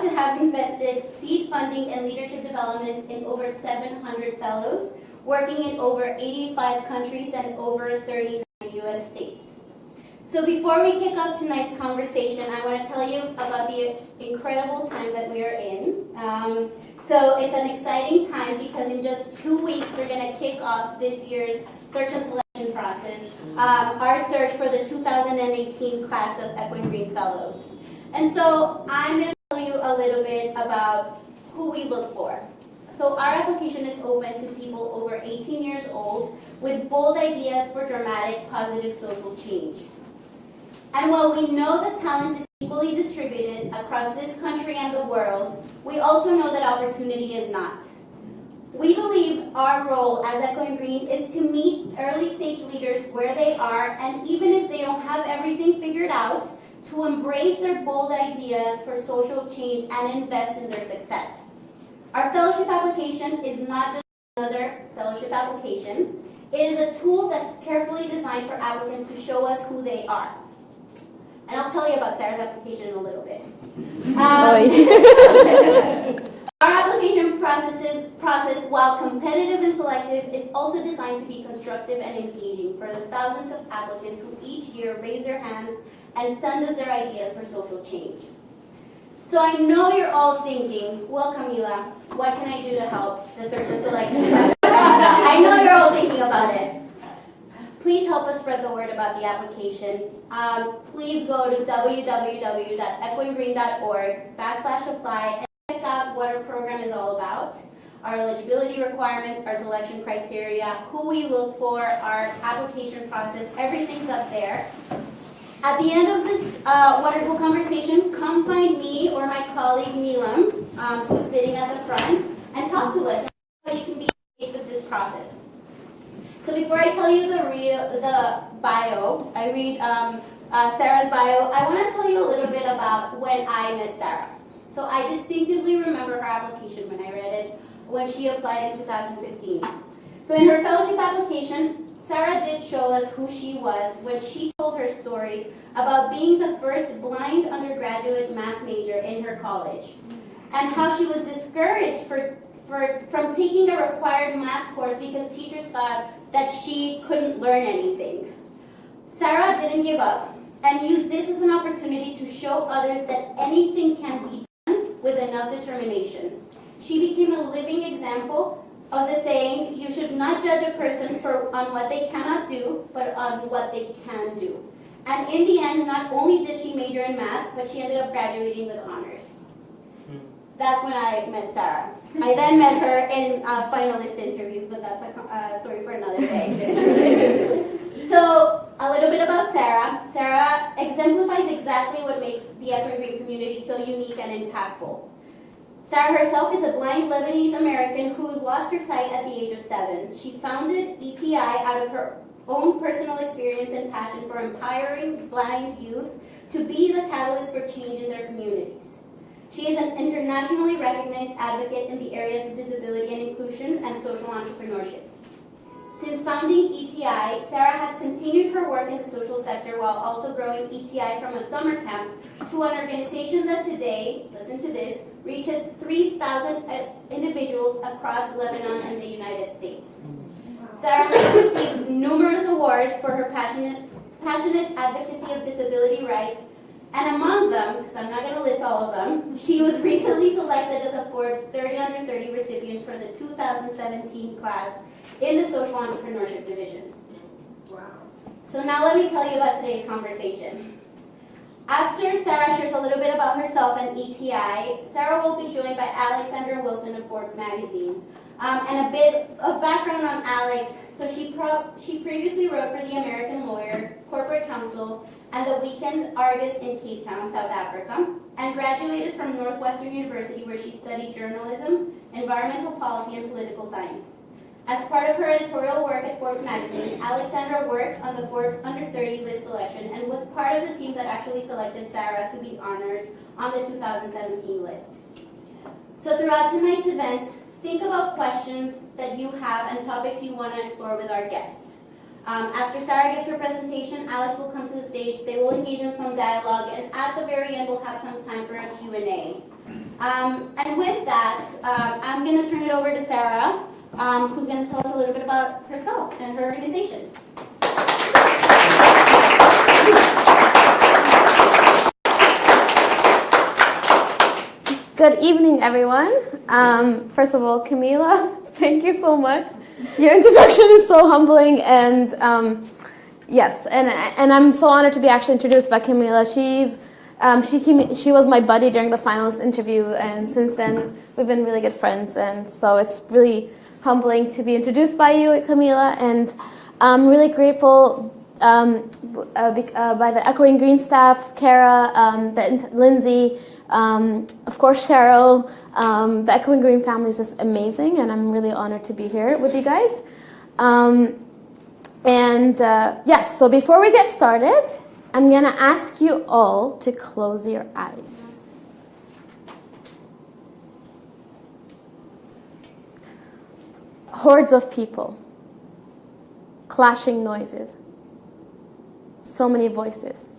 proud to have invested seed funding and leadership development in over 700 fellows, working in over 85 countries and over 39 U.S. states. So before we kick off tonight's conversation, I want to tell you about the incredible time that we are in. So it's an exciting time because in just 2 weeks, we're going to kick off this year's search and selection process, our search for the 2018 class of Equine Green Fellows. And so I'm going to tell you a little bit about who we look for. So our application is open to people over 18 years old with bold ideas for dramatic, positive social change. And while we know that talent is equally distributed across this country and the world, we also know that opportunity is not. We believe our role as Equine Green is to meet early stage leaders where they are, and even if they don't have everything figured out, to embrace their bold ideas for social change and invest in their success. Our fellowship application is not just another fellowship application. It is a tool that's carefully designed for applicants to show us who they are. And I'll tell you about Sara's application in a little bit. Our application process, while competitive and selective, is also designed to be constructive and engaging for the thousands of applicants who each year raise their hands and send us their ideas for social change. So I know you're all thinking, well, Camila, what can I do to help the search and selection process? I know you're all thinking about it. Please help us spread the word about the application. Please go to www.equinegreen.org/apply and check out what our program is all about, our eligibility requirements, our selection criteria, who we look for, our application process, everything's up there. At the end of this wonderful conversation, come find me or my colleague Neelam, who's sitting at the front, and talk to us so you can be engaged with this process. So before I tell you the bio, I read Sara's bio, I want to tell you a little bit about when I met Sara. So I distinctively remember her application when I read it, when she applied in 2015. So in her fellowship application, Sara did show us who she was when she told her story about being the first blind undergraduate math major in her college, and how she was discouraged from taking a required math course because teachers thought that she couldn't learn anything. Sara didn't give up and used this as an opportunity to show others that anything can be done with enough determination. She became a living example of the saying, you should not judge a person on what they cannot do, but on what they can do. And in the end, not only did she major in math, but she ended up graduating with honors. That's when I met Sara. I then met her in finalist interviews, but that's a story for another day. So, a little bit about Sara. Sara exemplifies exactly what makes the Equine Green community so unique and impactful. Sara herself is a blind Lebanese American who lost her sight at the age of 7. She founded ETI out of her own personal experience and passion for empowering blind youth to be the catalyst for change in their communities. She is an internationally recognized advocate in the areas of disability and inclusion and social entrepreneurship. Since founding ETI, Sara has continued her work in the social sector while also growing ETI from a summer camp to an organization that today, listen to this, reaches 3,000 individuals across Lebanon and the United States. Sara has received numerous awards for her passionate advocacy of disability rights, and among them, because I'm not going to list all of them, she was recently selected as a Forbes 30 Under 30 recipient for the 2017 class in the Social Entrepreneurship Division. Wow. So now let me tell you about today's conversation. After Sara shares a little bit about herself and ETI, Sara will be joined by Alex Wilson of Forbes magazine. And a bit of background on Alex. So she previously wrote for the American Lawyer, Corporate Counsel, and the Weekend Argus in Cape Town, South Africa, and graduated from Northwestern University where she studied journalism, environmental policy, and political science. As part of her editorial work at Forbes magazine, Alexandra works on the Forbes Under 30 list selection and was part of the team that actually selected Sara to be honored on the 2017 list. So throughout tonight's event, think about questions that you have and topics you want to explore with our guests. After Sara gives her presentation, Alex will come to the stage, they will engage in some dialogue, and at the very end we'll have some time for a Q&A. And with that, I'm going to turn it over to Sara, who's going to tell us a little bit about herself and her organization. Good evening, everyone. First of all, Camila, thank you so much. Your introduction is so humbling, and yes, and I'm so honored to be actually introduced by Camila. She was my buddy during the finalist interview, and since then we've been really good friends, and so it's really humbling to be introduced by you, Camila, and I'm really grateful by the Echoing Green staff, Kara, Lindsay, of course Cheryl. The Echoing Green family is just amazing, and I'm really honored to be here with you guys. Yes, so before we get started, I'm going to ask you all to close your eyes. Hordes of people, clashing noises, so many voices,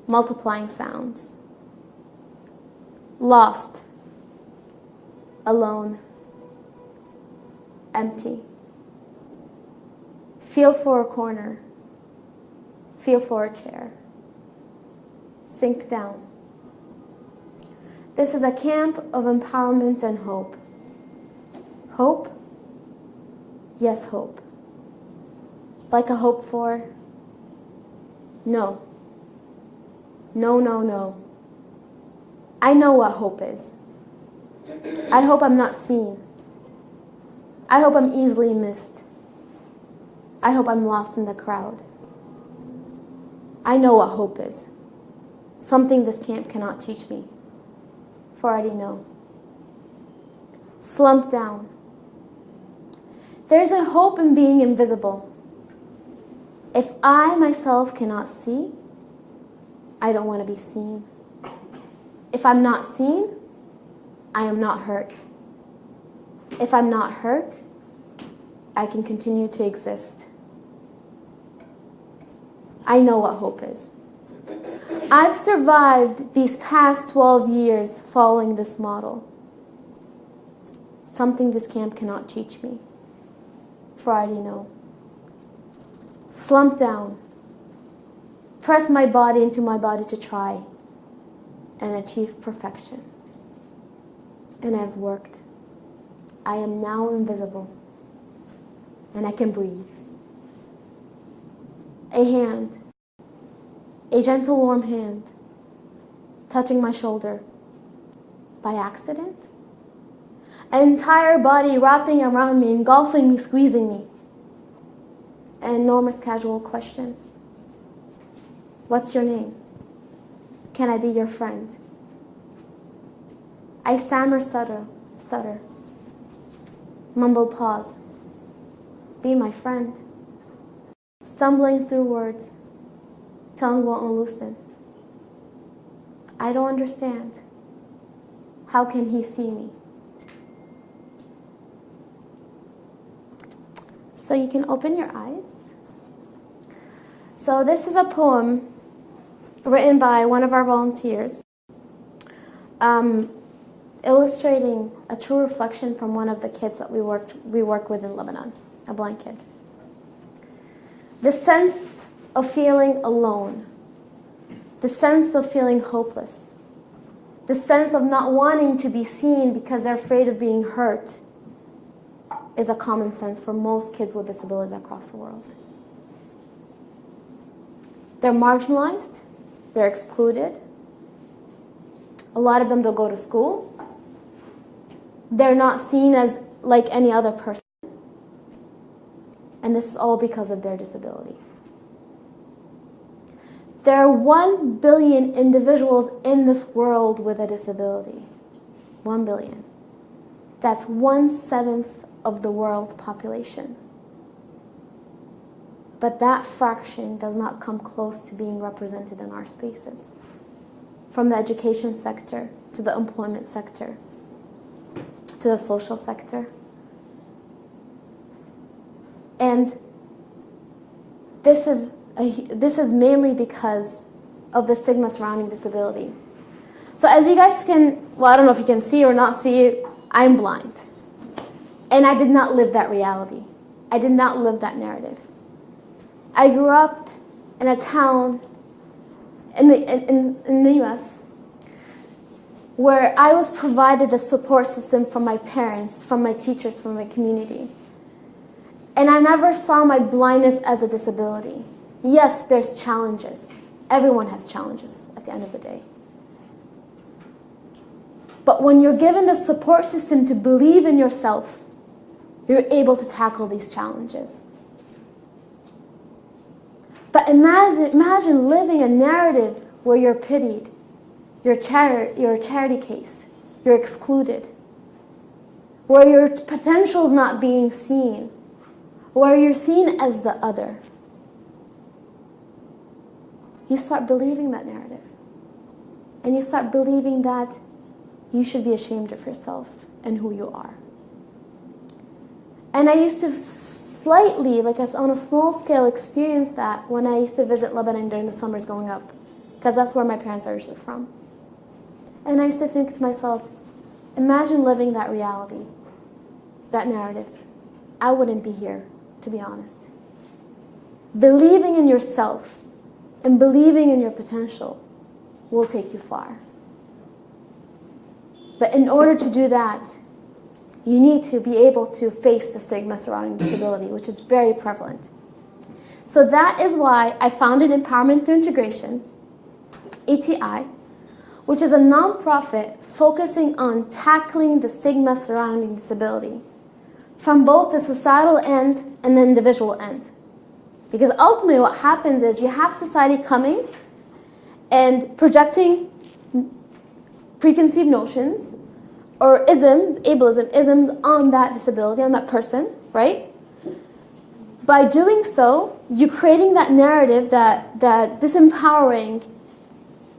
multiplying sounds, lost, alone, empty. Feel for a corner. Feel for a chair. Sink down. This is a camp of empowerment and hope. Hope? Yes, hope. Like a hope for? No. No, no, no. I know what hope is. I hope I'm not seen. I hope I'm easily missed. I hope I'm lost in the crowd. I know what hope is. Something this camp cannot teach me, for I already know. Slump down. There's a hope in being invisible. If I myself cannot see, I don't want to be seen. If I'm not seen, I am not hurt. If I'm not hurt, I can continue to exist. I know what hope is. I've survived these past 12 years following this model. Something this camp cannot teach me, for I already know. Slump down. Press my body into my body to try and achieve perfection. And has worked. I am now invisible, and I can breathe. A hand, a gentle warm hand, touching my shoulder by accident. An entire body wrapping around me, engulfing me, squeezing me. An enormous casual question. What's your name? Can I be your friend? I stammer, stutter. Mumble, pause. Be my friend. Stumbling through words. Tongue won't loosen. I don't understand. How can he see me? So you can open your eyes. So this is a poem written by one of our volunteers, illustrating a true reflection from one of the kids that we work with in Lebanon, a blind kid. The sense of feeling alone, the sense of feeling hopeless, the sense of not wanting to be seen because they're afraid of being hurt is a common sense for most kids with disabilities across the world. They're marginalized, they're excluded. A lot of them don't go to school. They're not seen as like any other person. And this is all because of their disability. There are 1 billion individuals in this world with a disability. 1 billion. That's 1/7 of the world's population. But that fraction does not come close to being represented in our spaces. From the education sector, to the employment sector, to the social sector. And this is mainly because of the stigma surrounding disability. So as you guys can, well, I don't know if you can see or not see, I'm blind. And I did not live that reality. I did not live that narrative. I grew up in a town in the US where I was provided the support system from my parents, from my teachers, from my community. And I never saw my blindness as a disability. Yes, there's challenges. Everyone has challenges at the end of the day. But when you're given the support system to believe in yourself, you're able to tackle these challenges. But imagine living a narrative where you're pitied, you're a charity case, you're excluded, where your potential is not being seen, where you're seen as the other. You start believing that narrative. And you start believing that you should be ashamed of yourself and who you are. And I used to slightly, like on a small scale, experience that when I used to visit Lebanon during the summers growing up, because that's where my parents are usually from. And I used to think to myself, imagine living that reality, that narrative. I wouldn't be here, to be honest. Believing in yourself and believing in your potential will take you far. But in order to do that, you need to be able to face the stigma surrounding disability, which is very prevalent. So that is why I founded Empowerment Through Integration, ETI, which is a nonprofit focusing on tackling the stigma surrounding disability from both the societal end and the individual end. Because ultimately what happens is you have society coming and projecting preconceived notions or isms, ableism, isms on that disability, on that person, right? By doing so, you're creating that narrative, that disempowering,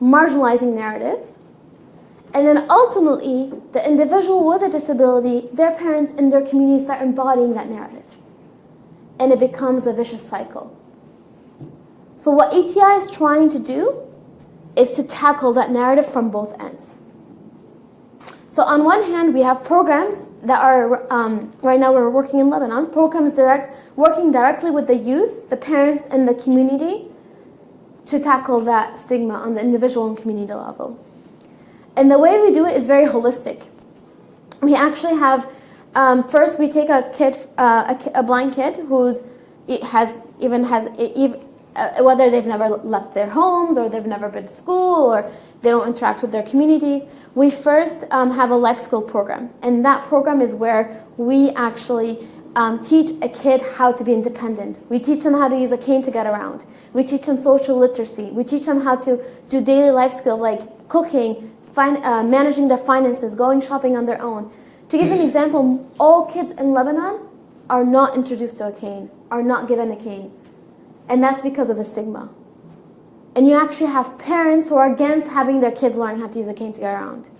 marginalizing narrative. And then ultimately, the individual with a disability, their parents and their community start embodying that narrative. And it becomes a vicious cycle. So what ETI is trying to do is to tackle that narrative from both ends. So on one hand, we have programs that are, right now we're working in Lebanon, programs working directly with the youth, the parents, and the community to tackle that stigma on the individual and community level. And the way we do it is very holistic. We actually have, first we take a kid, a blind kid who's whether they've never left their homes or they've never been to school or they don't interact with their community, we first have a life skill program. And that program is where we actually teach a kid how to be independent. We teach them how to use a cane to get around. We teach them social literacy. We teach them how to do daily life skills like cooking, managing their finances, going shopping on their own. To give an example, all kids in Lebanon are not introduced to a cane, are not given a cane. And that's because of the stigma. And you actually have parents who are against having their kids learn how to use a cane to get around.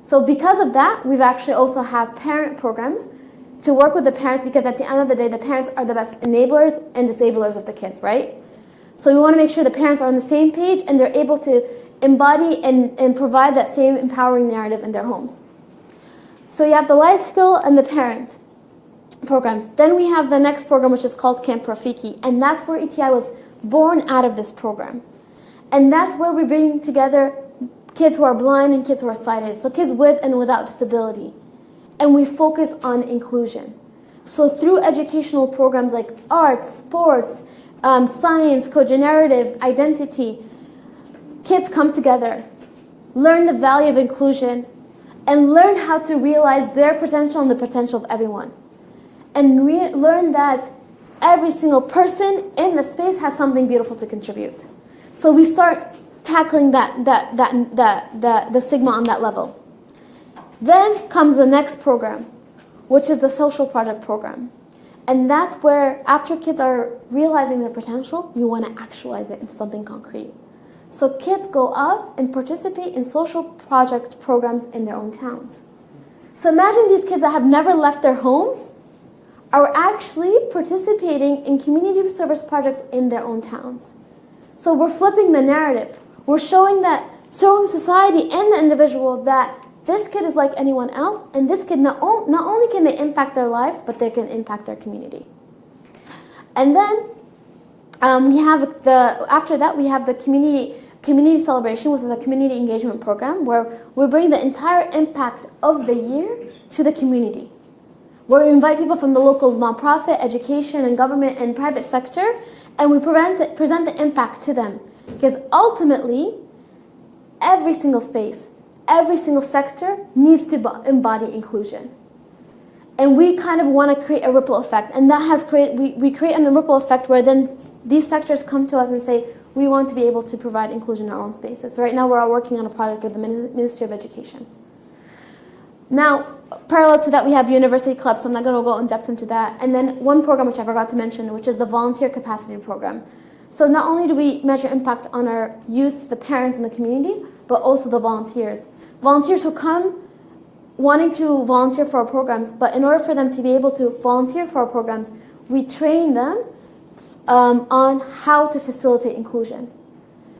So because of that, we've actually also have parent programs to work with the parents, because at the end of the day, the parents are the best enablers and disablers of the kids, right? So we want to make sure the parents are on the same page and they're able to embody and provide that same empowering narrative in their homes. So you have the life skill and the parent programs. Then we have the next program, which is called Camp Rafiki, and that's where ETI was born out of this program. And that's where we bring together kids who are blind and kids who are sighted, so kids with and without disability. And we focus on inclusion. So through educational programs like arts, sports, science, cogenerative, identity, kids come together, learn the value of inclusion, and learn how to realize their potential and the potential of everyone. And learn that every single person in the space has something beautiful to contribute. So we start tackling the stigma on that level. Then comes the next program, which is the social project program. And that's where, after kids are realizing their potential, you want to actualize it into something concrete. So kids go off and participate in social project programs in their own towns. So imagine these kids that have never left their homes are actually participating in community service projects in their own towns. So we're flipping the narrative. We're showing that showing society and the individual that this kid is like anyone else, and this kid not only can they impact their lives, but they can impact their community. And then after that we have the community celebration, which is a community engagement program where we bring the entire impact of the year to the community, where we invite people from the local nonprofit, education, and government and private sector, and we present the impact to them. Because ultimately, every single space, every single sector needs to embody inclusion. And we kind of want to create a ripple effect. And that has we create a ripple effect where then these sectors come to us and say, we want to be able to provide inclusion in our own spaces. So right now we're all working on a project with the Ministry of Education. Now, parallel to that, we have university clubs, so I'm not going to go in depth into that. And then one program which I forgot to mention, which is the volunteer capacity program. So not only do we measure impact on our youth, the parents, and the community, but also the volunteers. Volunteers who come wanting to volunteer for our programs, but in order for them to be able to volunteer for our programs, we train them on how to facilitate inclusion.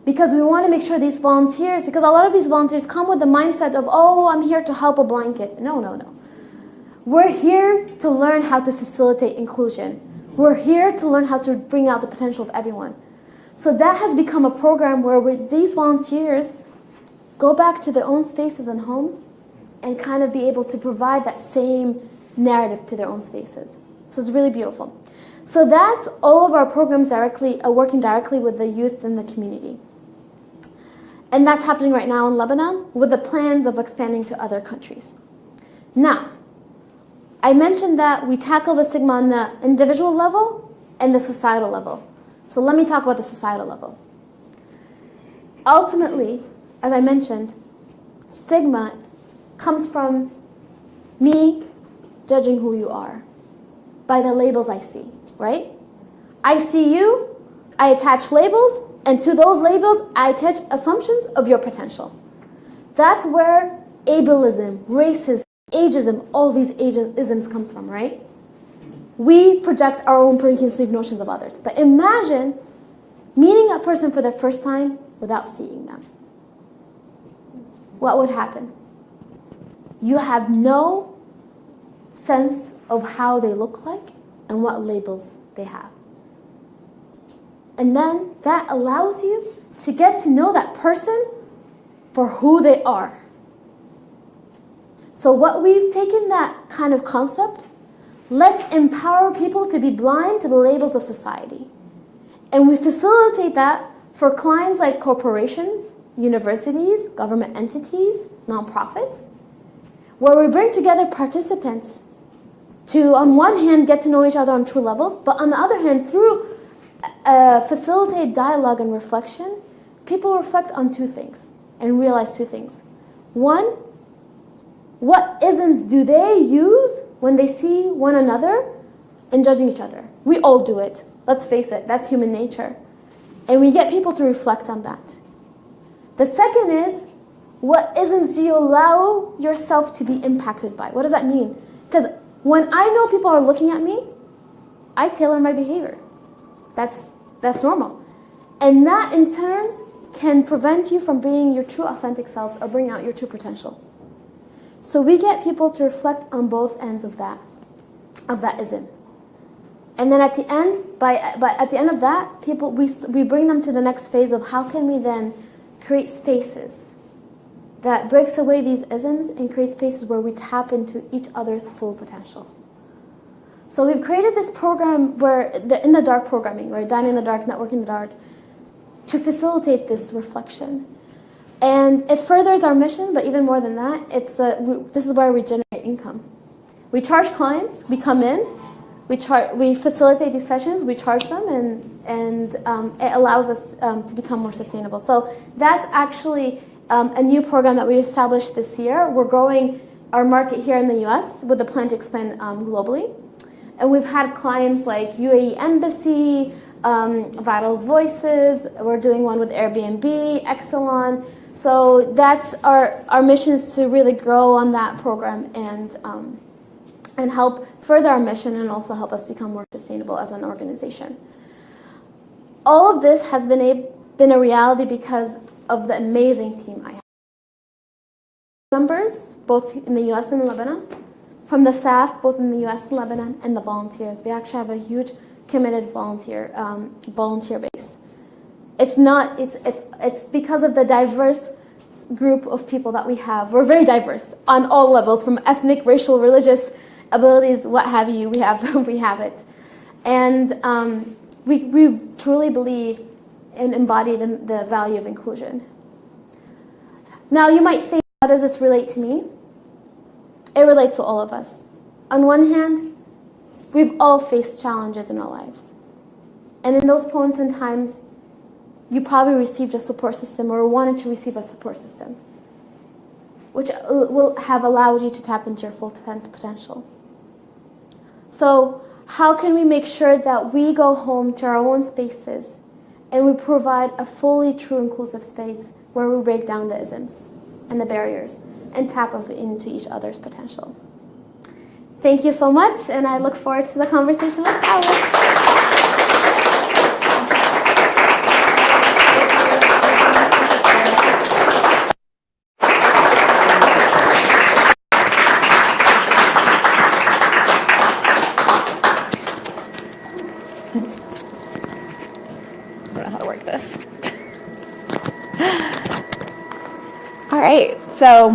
Because we want to make sure these volunteers, because a lot of these volunteers come with the mindset of, oh, I'm here to help a blind kid. No, no, no. We're here to learn how to facilitate inclusion. We're here to learn how to bring out the potential of everyone. So that has become a program where these volunteers go back to their own spaces and homes and kind of be able to provide that same narrative to their own spaces. So it's really beautiful. So that's all of our programs working directly with the youth and the community. And that's happening right now in Lebanon with the plans of expanding to other countries. Now, I mentioned that we tackle the stigma on the individual level and the societal level. So let me talk about the societal level. Ultimately, as I mentioned, stigma comes from me judging who you are by the labels I see, right? I see you, I attach labels, and to those labels, I attach assumptions of your potential. That's where ableism, racism, ageism, all these isms comes from, right? We project our own preconceived notions of others. But imagine meeting a person for the first time without seeing them. What would happen? You have no sense of how they look like and what labels they have. And then that allows you to get to know that person for who they are. So what we've taken that kind of concept, let's empower people to be blind to the labels of society. And we facilitate that for clients like corporations, universities, government entities, nonprofits, where we bring together participants to, on one hand, get to know each other on true levels, but on the other hand, through facilitate dialogue and reflection, people reflect on two things and realize two things. One, what isms do they use when they see one another and judging each other? We all do it. Let's face it, that's human nature. And we get people to reflect on that. The second is, what isms do you allow yourself to be impacted by? What does that mean? Because when I know people are looking at me, I tailor my behavior. That's normal. And that in turn can prevent you from being your true authentic selves or bring out your true potential. So we get people to reflect on both ends of that ism. And then at the end, at the end of that, we bring them to the next phase of how can we then create spaces that breaks away these isms and create spaces where we tap into each other's full potential. So we've created this program where, in the dark programming, right, dining in the dark, networking in the dark, to facilitate this reflection. And it furthers our mission, but even more than that, this is where we generate income. We charge clients, we come in, we facilitate these sessions, we charge them, and it allows us to become more sustainable. So that's actually a new program that we established this year. We're growing our market here in the US with a plan to expand globally. And we've had clients like UAE Embassy, Vital Voices, we're doing one with Airbnb, Exelon. So that's our mission is to really grow on that program and help further our mission and also help us become more sustainable as an organization. All of this has been a reality because of the amazing team I have. Members, both in the US and Lebanon, from the staff, both in the US and Lebanon, and the volunteers. We actually have a huge committed volunteer base. It's because of the diverse group of people that we have. We're very diverse on all levels, from ethnic, racial, religious, abilities, what have you. We have it, and we truly believe and embody the value of inclusion. Now, you might think, how does this relate to me? It relates to all of us. On one hand, we've all faced challenges in our lives, and in those points and times, you probably received a support system or wanted to receive a support system, which will have allowed you to tap into your full potential. So how can we make sure that we go home to our own spaces and we provide a fully true inclusive space where we break down the isms and the barriers and tap into each other's potential? Thank you so much, and I look forward to the conversation with Alex. All right, so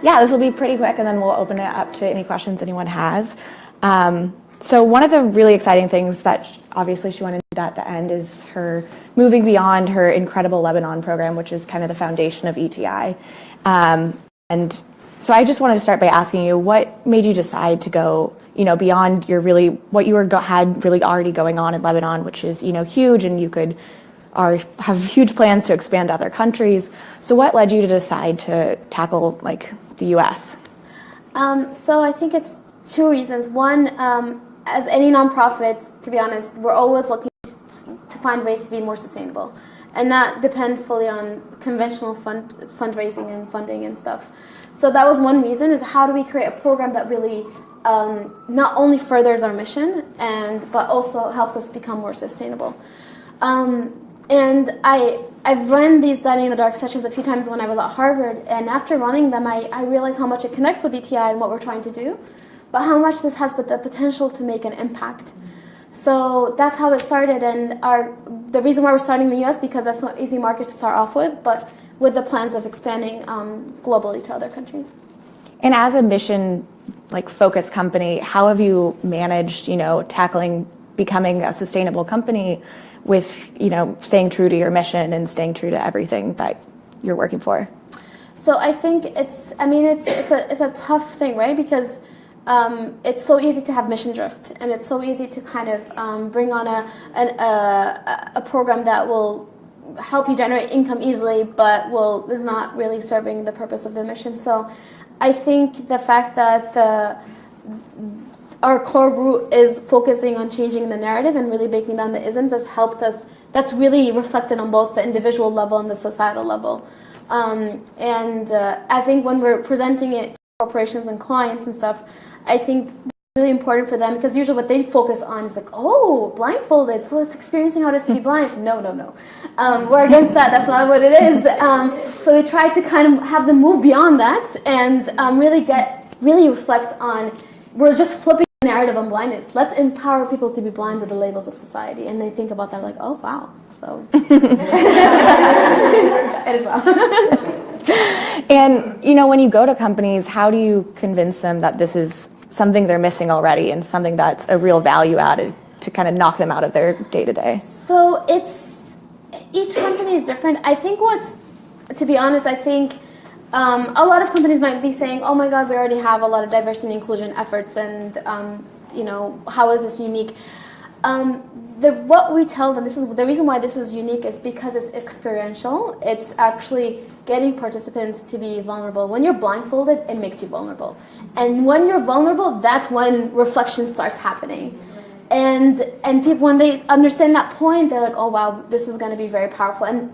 yeah, this will be pretty quick, and then we'll open it up to any questions anyone has. So one of the really exciting things that obviously she went into at the end is her moving beyond her incredible Lebanon program, which is kind of the foundation of ETI. And so I just wanted to start by asking you, what made you decide to go, beyond your what you had really already going on in Lebanon, which is, huge, and you could have huge plans to expand to other countries. So what led you to decide to tackle the US? So I think it's two reasons. One, as any nonprofit, to be honest, we're always looking to find ways to be more sustainable. And that depends fully on conventional fundraising and funding and stuff. So that was one reason, is how do we create a program that really not only furthers our mission, but also helps us become more sustainable. And I've run these Dining in the Dark sessions a few times when I was at Harvard, and after running them, I realized how much it connects with ETI and what we're trying to do, but how much this has the potential to make an impact. So that's how it started, and the reason why we're starting in the US, because that's not an easy market to start off with, but with the plans of expanding globally to other countries. And as a mission focused company, how have you managed, becoming a sustainable company with, staying true to your mission and staying true to everything that you're working for? So I think it's a tough thing, right? Because it's so easy to have mission drift, and it's so easy to kind of bring on a program that will help you generate income easily, but is not really serving the purpose of the mission. So I think the fact that our core root is focusing on changing the narrative and really breaking down the isms has helped us. That's really reflected on both the individual level and the societal level. I think when we're presenting it to corporations and clients and stuff, I think it's really important for them, because usually what they focus on is blindfolded, so it's experiencing how it is to be blind. No. We're against that. That's not what it is. So we try to kind of have them move beyond that and really reflect on, we're just flipping the narrative on blindness. Let's empower people to be blind to the labels of society. And they think about that like, oh, wow. So it is wow. And, when you go to companies, how do you convince them that this is something they're missing already and something that's a real value added to kind of knock them out of their day-to-day? So each company is different. I think to be honest, I think a lot of companies might be saying, oh my God, we already have a lot of diversity and inclusion efforts, and how is this unique? What we tell them, this is the reason why this is unique, is because it's experiential. It's actually getting participants to be vulnerable. When you're blindfolded, it makes you vulnerable. And when you're vulnerable, that's when reflection starts happening. And people, when they understand that point, they're like, oh wow, this is going to be very powerful. And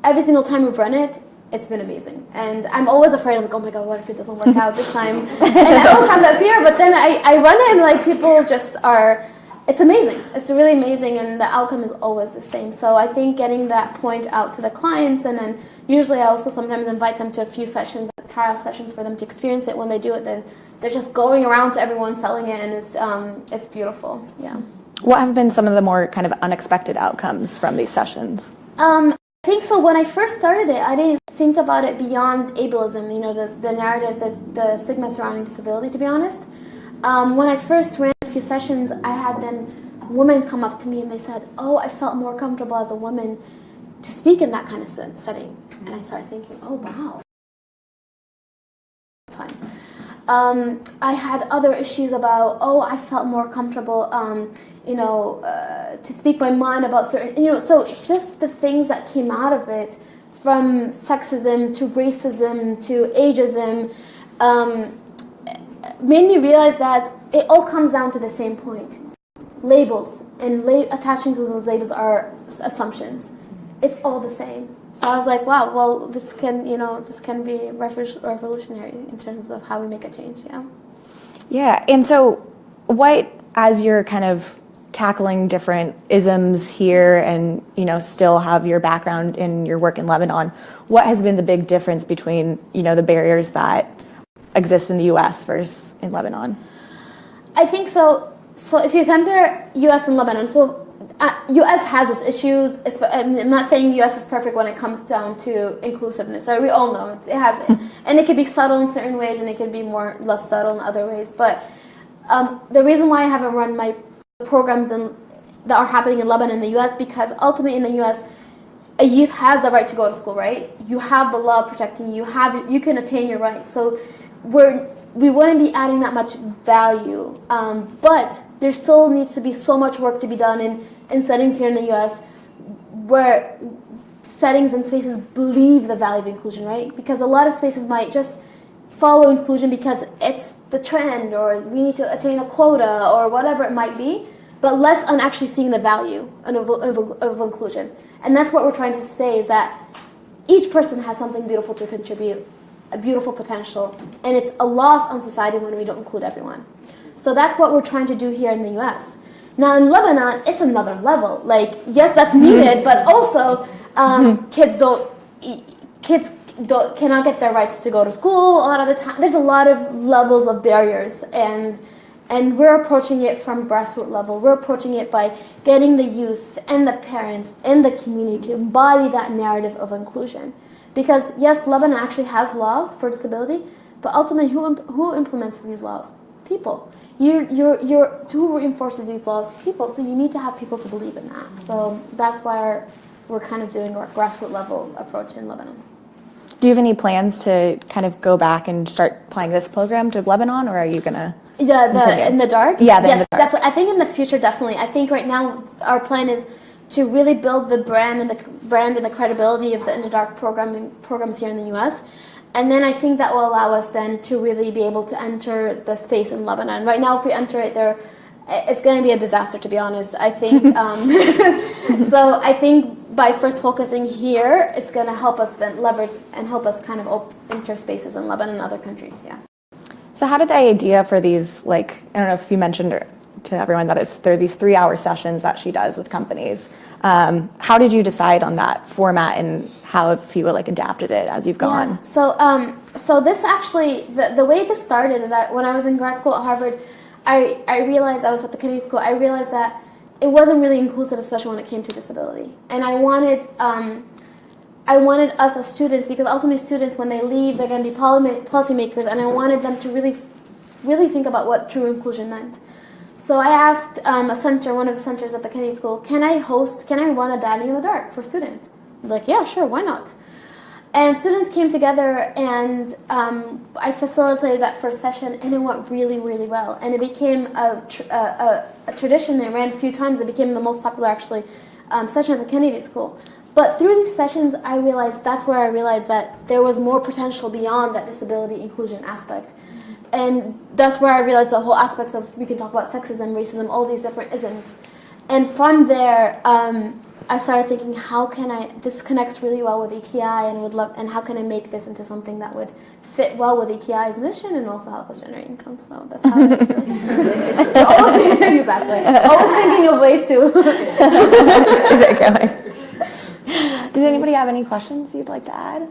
every single time we've run it, it's been amazing. And I'm always afraid, oh my God, what if it doesn't work out this time? And I always have that fear, but then I run it and people just are, it's amazing. It's really amazing, and the outcome is always the same. So I think getting that point out to the clients, and then usually I also sometimes invite them to a few sessions, trial sessions for them to experience it. When they do it, then they're just going around to everyone selling it, and it's beautiful. Yeah. What have been some of the more kind of unexpected outcomes from these sessions? I think so. When I first started it, I didn't think about it beyond ableism, the narrative, the stigma surrounding disability, to be honest. When I first ran a few sessions, I had then women come up to me and they said, oh, I felt more comfortable as a woman to speak in that kind of setting. And I started thinking, oh, wow. That's fine. I had other issues about, oh, I felt more comfortable, to speak my mind about certain, so just the things that came out of it, from sexism to racism to ageism, made me realize that it all comes down to the same point. Labels, and attaching to those labels are assumptions. It's all the same. So I was like, wow, well, this can be revolutionary in terms of how we make a change, yeah. Yeah, and so what, as you're kind of tackling different isms here and, still have your background in your work in Lebanon, what has been the big difference between, the barriers that exist in the U.S. versus in Lebanon? I think so. So if you compare U.S. and Lebanon, so U.S. has its issues. I'm not saying U.S. is perfect when it comes down to inclusiveness, right? We all know it has it. And it could be subtle in certain ways, and it could be less subtle in other ways. But the reason why I haven't run my programs that are happening in Lebanon in the U.S. because ultimately in the U.S. a youth has the right to go to school, right? You have the law protecting you. You can attain your rights. So we wouldn't be adding that much value, but there still needs to be so much work to be done in settings here in the U.S. where settings and spaces believe the value of inclusion, right? Because a lot of spaces might just follow inclusion because it's the trend, or we need to attain a quota, or whatever it might be, but less on actually seeing the value of inclusion. And that's what we're trying to say, is that each person has something beautiful to contribute, a beautiful potential, and it's a loss on society when we don't include everyone. So that's what we're trying to do here in the U.S. Now in Lebanon, it's another level. Like, yes, that's needed, but also kids cannot get their rights to go to school a lot of the time. There's a lot of levels of barriers, and we're approaching it from grassroots level. We're approaching it by getting the youth and the parents and the community to embody that narrative of inclusion. Because yes, Lebanon actually has laws for disability, but ultimately, who implements these laws? People. Who reinforces these laws? People. So you need to have people to believe in that. So that's why we're kind of doing our grassroots level approach in Lebanon. Do you have any plans to kind of go back and start applying this program to Lebanon, or are you gonna? In the dark? Yeah, yes, definitely. I think in the future, definitely. I think right now our plan is to really build the brand and the credibility of the In the Dark programs here in the U.S. And then I think that will allow us then to really be able to enter the space in Lebanon. Right now, if we enter it there, it's going to be a disaster, to be honest. I think so. I think by first focusing here, it's going to help us then leverage and help us kind of enter spaces in Lebanon and other countries. Yeah. So how did the idea for these, I don't know if you mentioned to everyone that there are these 3-hour sessions that she does with companies. How did you decide on that format, and how have you adapted it as you've gone? Yeah. So this actually, the way this started is that when I was in grad school at Harvard, I realized, I was at the Kennedy School, I realized that it wasn't really inclusive, especially when it came to disability. And I wanted us as students, because ultimately students, when they leave, they're going to be policymakers, and I wanted them to really, really think about what true inclusion meant. So I asked one of the centers at the Kennedy School, can I run a Dining in the Dark for students? They're like, yeah, sure, why not? And students came together, and I facilitated that first session, and it went really, really well. And it became a tradition. It ran a few times. It became the most popular, actually, session at the Kennedy School. But through these sessions, that's where I realized that there was more potential beyond that disability inclusion aspect. And that's where I realized the whole aspects of, we can talk about sexism, racism, all these different isms. And from there, I started thinking, this connects really well with ETI, and how can I make this into something that would fit well with ETI's mission and also help us generate income. So that's how exactly. Always thinking of ways to. Does anybody have any questions you'd like to add?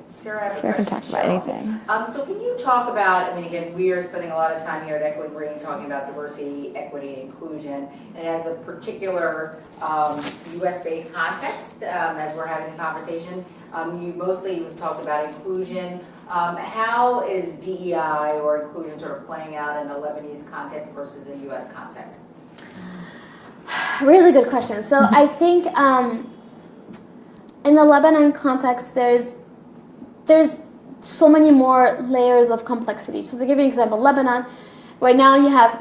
Sarah, I have a Sarah can question. talk about anything. So can you talk about, I mean, again, we are spending a lot of time here at Equity Green talking about diversity, equity, and inclusion, and as a particular US-based context, as we're having the conversation, you mostly talked about inclusion. How is DEI or inclusion sort of playing out in a Lebanese context versus a US context? Really good question. So I think in the Lebanon context, there's so many more layers of complexity. So to give you an example, Lebanon, right now you have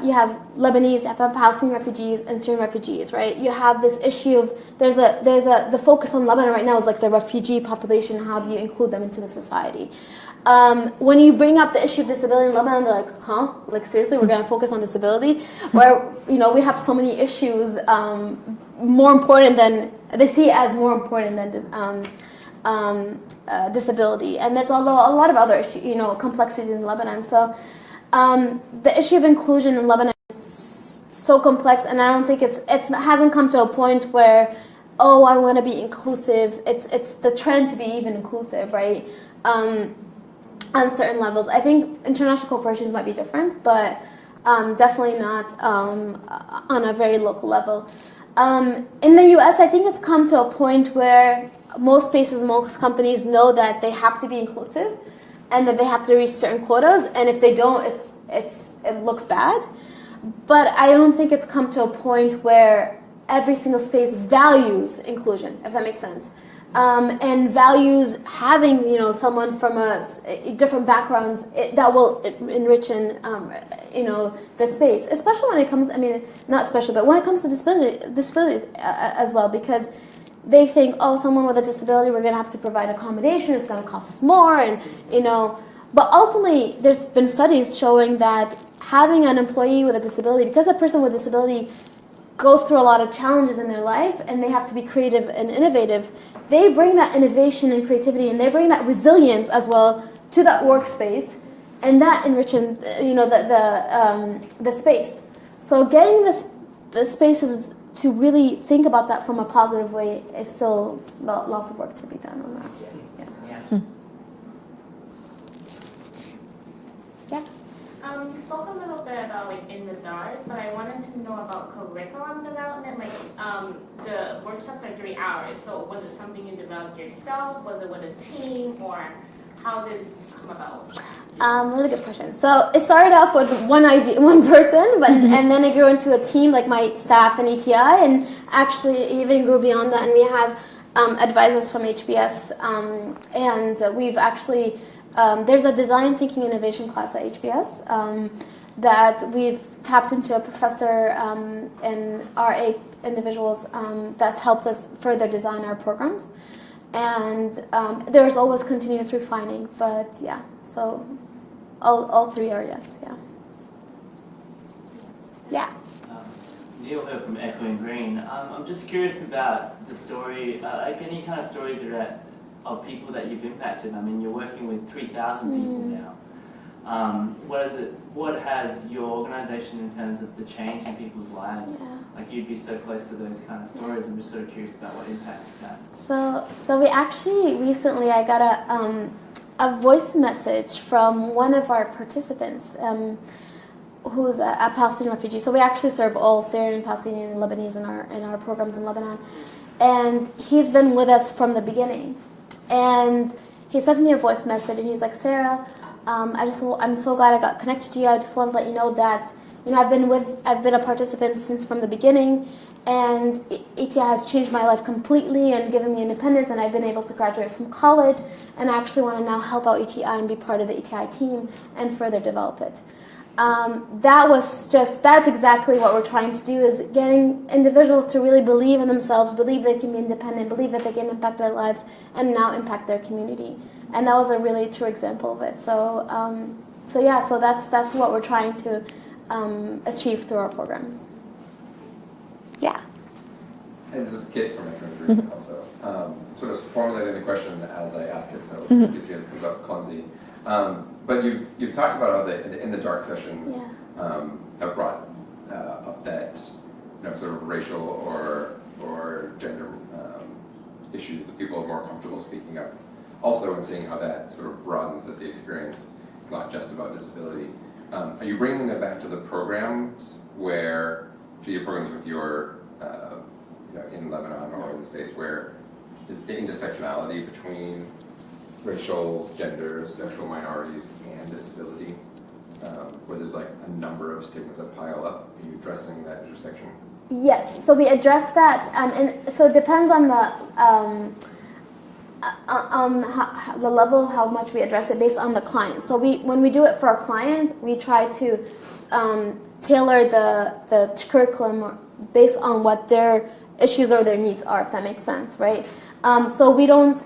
Lebanese, you have Palestinian refugees and Syrian refugees, right? You have this issue of the focus on Lebanon right now is like the refugee population. How do you include them into the society? When you bring up the issue of disability in Lebanon, they're like, huh? Like seriously, we're going to focus on disability? Where, we have so many issues more important than, they see it as more important than disability. And there's a lot of other issues, complexities in Lebanon. So the issue of inclusion in Lebanon is so complex, and I don't think it hasn't come to a point where, oh, I want to be inclusive. It's the trend to be even inclusive, right? On certain levels. I think international corporations might be different, but definitely not on a very local level. In the US, I think it's come to a point where most spaces, most companies know that they have to be inclusive and that they have to reach certain quotas, and if they don't, it looks bad. But I don't think it's come to a point where every single space values inclusion, if that makes sense. And values having, someone from different backgrounds that will enrich in, the space. Especially when it comes, not special, but when it comes to disabilities as well, because they think, oh, someone with a disability, we're going to have to provide accommodation, it's going to cost us more, and, But ultimately, there's been studies showing that having an employee with a disability, because a person with a disability goes through a lot of challenges in their life and they have to be creative and innovative, they bring that innovation and creativity and they bring that resilience as well to that workspace, and that enriches the space. So getting the spaces to really think about that from a positive way is still lots of work to be done on that. Yes. Yeah. You spoke a little bit about in the dark, but I wanted to know about curriculum development. The workshops are 3 hours, so was it something you developed yourself? Was it with a team, or how did it come about? Really good question. So it started off with one person, but and then it grew into a team, like my staff and ETI, and actually even grew beyond that. And we have advisors from HBS, and we've actually. There's a design thinking innovation class at HBS that we've tapped into a professor and our 8 individuals that's helped us further design our programs. And there's always continuous refining, but yeah, so all 3 are yes, yeah. Yeah. Neil here from Echoing Green. I'm just curious about the story, any kind of stories of people that you've impacted. You're working with 3,000 people now. What has your organisation in terms of the change in people's lives? Yeah. You'd be so close to those kind of stories. I'm just sort of curious about what impact it's had. So we actually recently, I got a voice message from one of our participants who's a Palestinian refugee. So we actually serve all Syrian, Palestinian, and Lebanese in our programs in Lebanon. And he's been with us from the beginning. And he sent me a voice message, and he's like, Sarah, I'm so glad I got connected to you. I just want to let you know that I've been a participant since from the beginning, and ETI has changed my life completely and given me independence, and I've been able to graduate from college, and I actually want to now help out ETI and be part of the ETI team and further develop it. That's exactly what we're trying to do, is getting individuals to really believe in themselves, believe they can be independent, believe that they can impact their lives and now impact their community. And that was a really true example of it. So that's what we're trying to achieve through our programs. Yeah. And this is Kit from Echoing Green also. sort of formulating the question as I ask it, so excuse me if this comes up clumsy. But you've talked about how in the dark sessions have brought up that sort of racial or gender issues that people are more comfortable speaking up. Also, in seeing how that sort of broadens that the experience is not just about disability. Are you bringing that back to the programs to your programs with your in Lebanon or in the States, where the intersectionality between racial, gender, sexual minorities, and disability, where there's like a number of stigmas that pile up? Are you addressing that intersection? Yes, so we address that, and so it depends on the level, how much we address it based on the client. So when we do it for our client, we try to tailor the curriculum based on what their issues or their needs are, if that makes sense, right? So we don't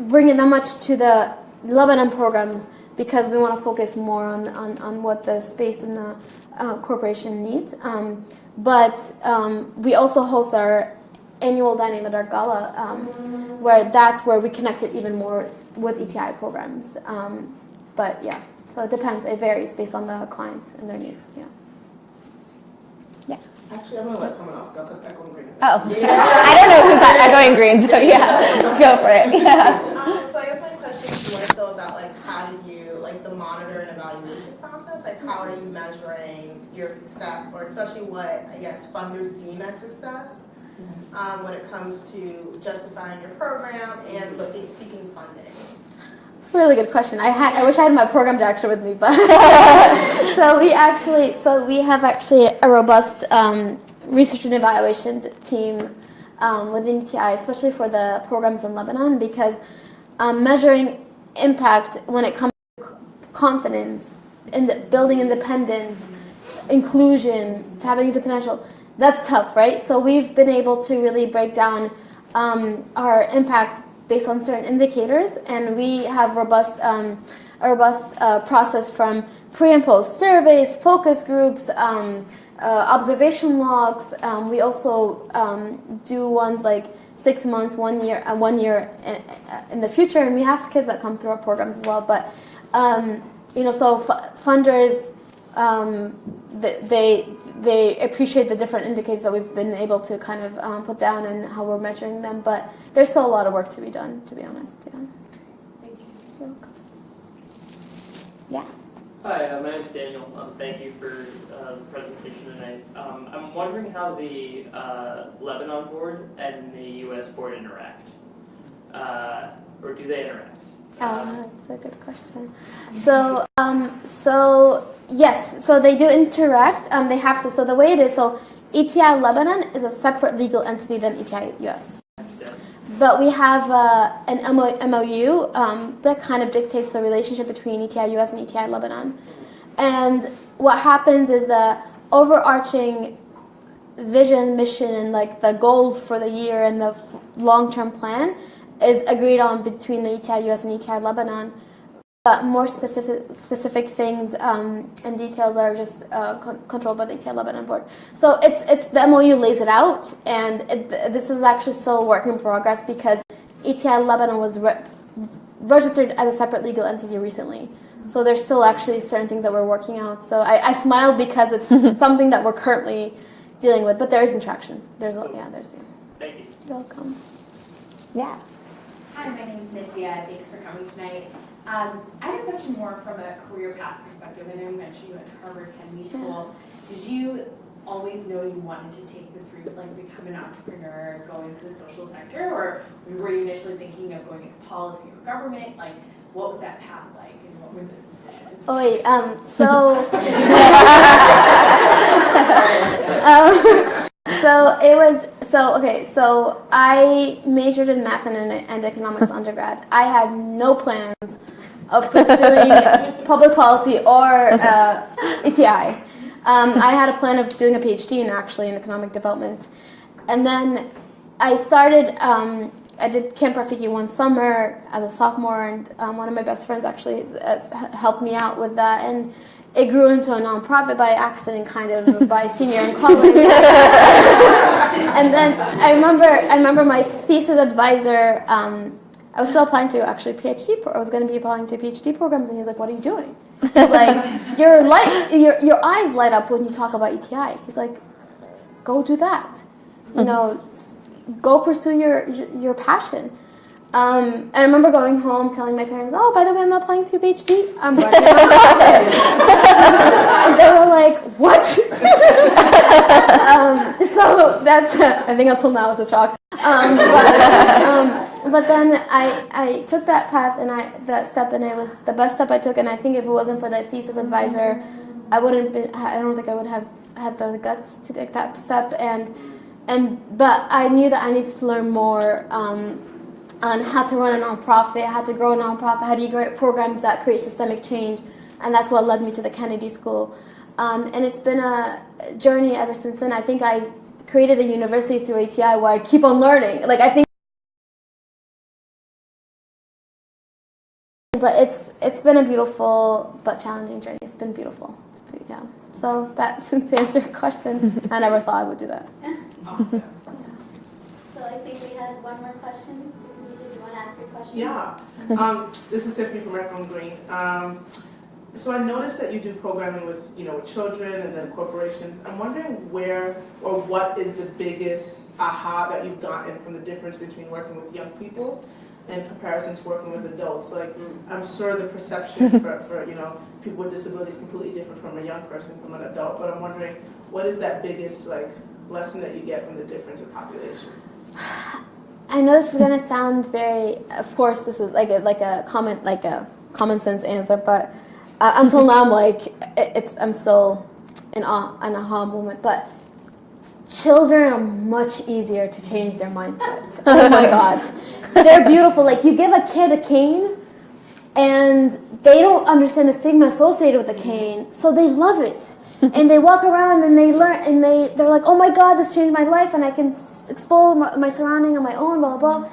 bring it that much to the Lebanon programs because we want to focus more on what the space and the corporation needs. But we also host our annual Dining in the Dark Gala, where that's where we connect it even more with ETI programs. But yeah, so it depends. It varies based on the client and their needs. Yeah. Actually, I'm going to let someone else go because Echoing Green is Oh, I don't know who's at Echoing Green, so yeah, go for it. Yeah. So I guess my question is more so about how do you, the monitor and evaluation process, how are you measuring your success, or especially what, I guess, funders deem as success when it comes to justifying your program and seeking funding? Really good question. I wish I had my program director with me, but so we have actually a robust research and evaluation team within ETI, especially for the programs in Lebanon, because measuring impact when it comes to confidence, building independence, inclusion, tapping into potential, that's tough, right? So we've been able to really break down our impact based on certain indicators, and we have a robust process from pre and post surveys, focus groups, observation logs. We also do ones like 6 months, 1 year, 1 year in the future, and we have kids that come through our programs as well. But so funders, they appreciate the different indicators that we've been able to kind of put down and how we're measuring them. But there's still a lot of work to be done, to be honest. Yeah. Thank you. You're welcome. Yeah. Hi, my name's Daniel. Thank you for the presentation tonight. I'm wondering how the Lebanon board and the U.S. board interact, or do they interact? That's a good question. So yes, so they do interact. They have to. So the way it is, so ETI Lebanon is a separate legal entity than ETI US. But we have an MOU that kind of dictates the relationship between ETI US and ETI Lebanon. And what happens is the overarching vision, mission, and the goals for the year and the long-term plan is agreed on between the ETI US and ETI Lebanon. But more specific things and details are just controlled by the ETI Lebanon board. So it's the MOU lays it out, and this is actually still a work in progress because ETI Lebanon was registered as a separate legal entity recently. So there's still actually certain things that we're working out. So I smile because it's something that we're currently dealing with, but there is interaction. There's. Thank you. You're welcome. Yeah. Hi, my name is Nithya. Thanks for coming tonight. I had a question more from a career path perspective. I know you mentioned you went to Harvard Kennedy School. Did you always know you wanted to take this route, become an entrepreneur, go into the social sector, or were you initially thinking of going into policy or government? What was that path like, and what were those decisions? Oh wait, so I majored in math and economics undergrad. I had no plans of pursuing public policy or ETI. I had a plan of doing a PhD in economic development. And then I started, I did Camp Rafiki one summer as a sophomore, and one of my best friends actually helped me out with that. And it grew into a nonprofit by accident, kind of by senior in college. And then I remember my thesis advisor, I was still applying to actually I was going to be applying to PhD programs, and he was like, "What are you doing?" He's like, your eyes light up when you talk about ETI. He's like, "Go do that. Go pursue your passion." And I remember going home telling my parents, "Oh, by the way, I'm not applying to a PhD. I'm running a nonprofit." And they were like, "What?" So that's, I think until now, it's a shock. But then I took that path and that step, and it was the best step I took. And I think if it wasn't for the thesis advisor, I don't think I would have had the guts to take that step. But I knew that I needed to learn more on how to run a nonprofit, how to grow a nonprofit, how to create programs that create systemic change, and that's what led me to the Kennedy School. And it's been a journey ever since then. I think I created a university through ATI where I keep on learning. But it's been a beautiful but challenging journey. It's been beautiful. So that's to answer your question. I never thought I would do that. So I think we had one more question. Did you want to ask your question? Yeah. This is Tiffany from Echo and Green. So I noticed that you do programming with children and then corporations. I'm wondering where or what is the biggest aha that you've gotten from the difference between working with young people in comparison to working with adults. I'm sure the perception for people with disabilities is completely different from a young person, from an adult, but I'm wondering what is that biggest lesson that you get from the difference in population? I know this is gonna sound very, of course this is like a common sense answer, but until now I'm still in an aha moment, but children are much easier to change their mindsets. Oh my God. They're beautiful. You give a kid a cane and they don't understand the stigma associated with the cane, so they love it. And they walk around and they learn and they're like, "Oh my God, this changed my life and I can explore my surrounding on my own, blah, blah, blah."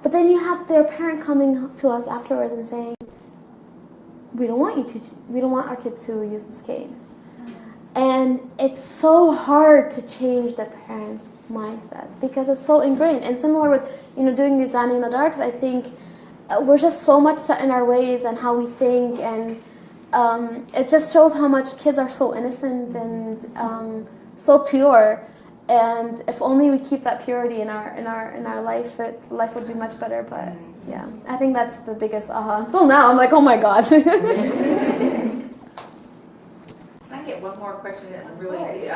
But then you have their parent coming to us afterwards and saying, we don't want our kid to use this cane. And it's so hard to change the parents' mindset because it's so ingrained. And similar with doing design in the darks, I think we're just so much set in our ways and how we think, and it just shows how much kids are so innocent and so pure. And if only we keep that purity in our life, life would be much better. But yeah, I think that's the biggest aha. So now I'm like, oh my God. Can I get one more question? Really,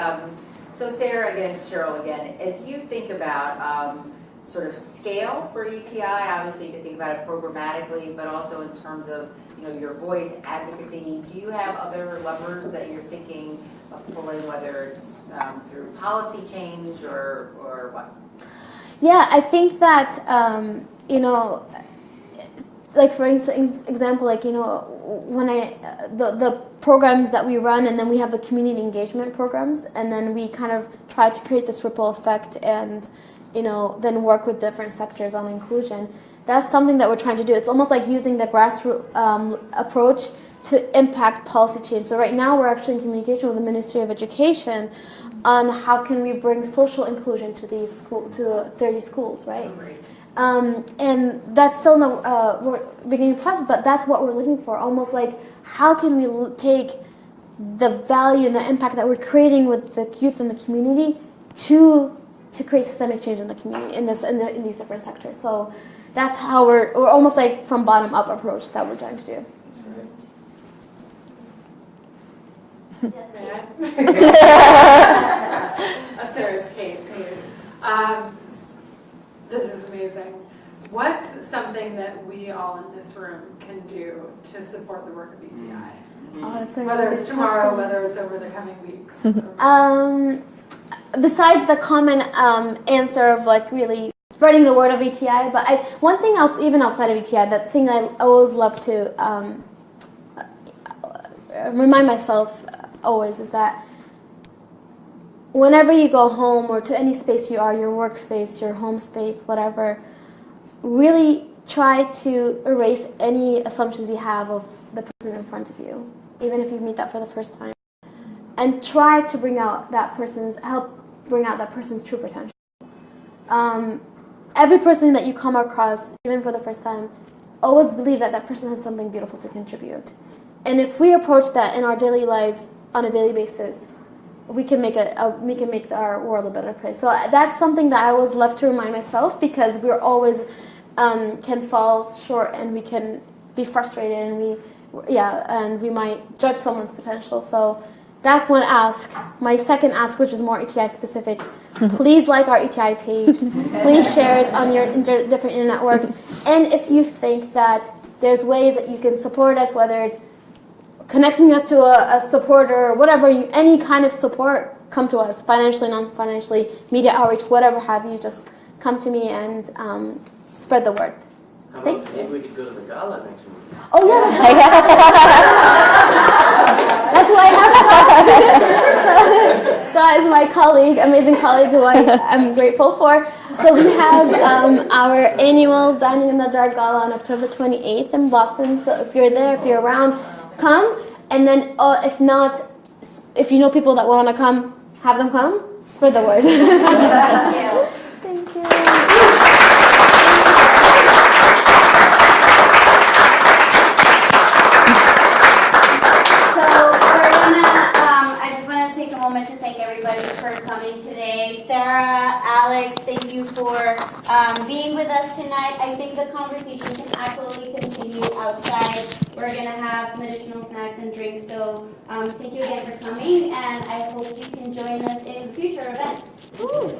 so Sarah again, Cheryl again, as you think about sort of scale for ETI, obviously you can think about it programmatically, but also in terms of your voice, advocacy. Do you have other levers that you're thinking of pulling, whether it's through policy change or what? Yeah, I think that for example, when the programs that we run, and then we have the community engagement programs, and then we kind of try to create this ripple effect, and then work with different sectors on inclusion. That's something that we're trying to do. It's almost like using the grassroots approach to impact policy change. So right now we're actually in communication with the Ministry of Education on how can we bring social inclusion to these to 30 schools, right? And that's still in the beginning process, but that's what we're looking for. Almost like how can we take the value and the impact that we're creating with the youth in the community to create systemic change in the community in these different sectors. So that's how we're almost like from bottom up approach that we're trying to do. Sarah, it's Kate. This is amazing. What's something that we all in this room can do to support the work of ETI? Whether it's tomorrow, whether it's over the coming weeks. Besides the common answer of really spreading the word of ETI, but one thing else, even outside of ETI, that thing I always love to remind myself always is that whenever you go home or to any space you are, your workspace, your home space, whatever, really try to erase any assumptions you have of the person in front of you, even if you meet that for the first time, and try to help bring out that person's true potential. every person that you come across, even for the first time, always believe that that person has something beautiful to contribute. And if we approach that in our daily lives on a daily basis, we can make our world a better place. So that's something that I always love to remind myself, because we're always can fall short, and we can be frustrated, and we might judge someone's potential. So that's one ask. My second ask, which is more ETI specific, please like our ETI page. Please share it on your different internet work. And if you think that there's ways that you can support us, whether it's connecting us to a supporter, whatever, any kind of support, come to us, financially, non-financially, media outreach, whatever have you, just come to me and spread the word. How about maybe we could go to the gala next week? Oh yeah, that's why I have Scott. So, Scott is my colleague, amazing colleague who I'm grateful for. So we have our annual Dining in the Dark Gala on October 28th in Boston. So if you're there, if you're around, come. And then if not, if you know people that want to come, have them come. Spread the word. Thank you. Thank you. To thank everybody for coming today. Sarah, Alex, thank you for being with us tonight. I think the conversation can absolutely continue outside. We're going to have some additional snacks and drinks, so thank you again for coming, and I hope you can join us in future events. Ooh.